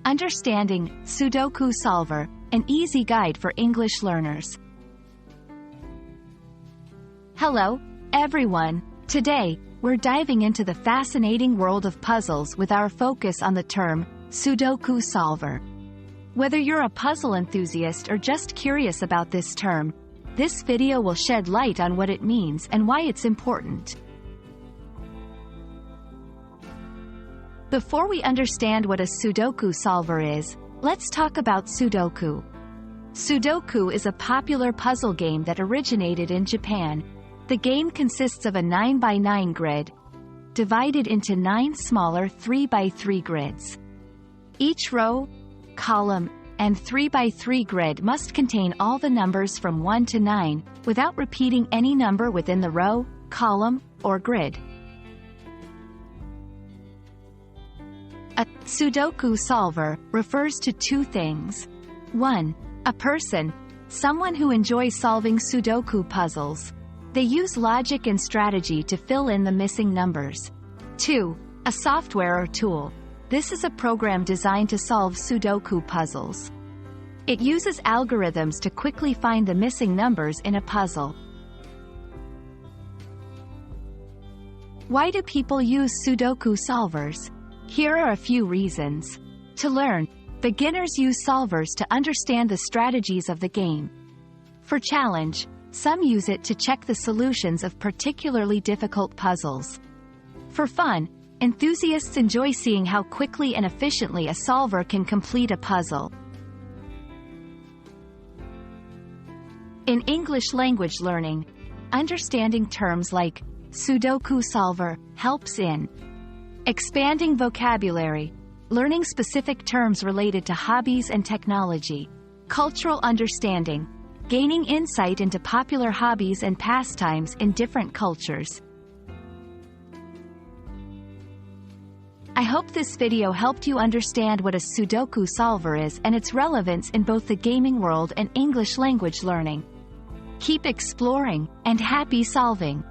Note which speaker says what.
Speaker 1: Understanding Sudoku Solver, an easy guide for English learners. Hello, everyone. Today, we're diving into the fascinating world of puzzles with our focus on the term Sudoku Solver. Whether you're a puzzle enthusiast or just curious about this term, this video will shed light on what it means and why it's important. Before we understand what a Sudoku solver is, let's talk about Sudoku. Sudoku is a popular puzzle game that originated in Japan. The game consists of a 9x9 grid, divided into 9 smaller 3x3 grids. Each row, column, and 3x3 grid must contain all the numbers from 1 to 9, without repeating any number within the row, column, or grid. A Sudoku solver refers to two things. 1. A person, someone who enjoys solving Sudoku puzzles. They use logic and strategy to fill in the missing numbers. 2. A software or tool. This is a program designed to solve Sudoku puzzles. It uses algorithms to quickly find the missing numbers in a puzzle. Why do people use Sudoku solvers? Here are a few reasons. To learn, beginners use solvers to understand the strategies of the game. For challenge, some use it to check the solutions of particularly difficult puzzles. For fun, enthusiasts enjoy seeing how quickly and efficiently a solver can complete a puzzle. In English language learning, understanding terms like Sudoku solver helps in expanding vocabulary, learning specific terms related to hobbies and technology, cultural understanding, gaining insight into popular hobbies and pastimes in different cultures. I hope this video helped you understand what a Sudoku solver is and its relevance in both the gaming world and English language learning. Keep exploring, and happy solving!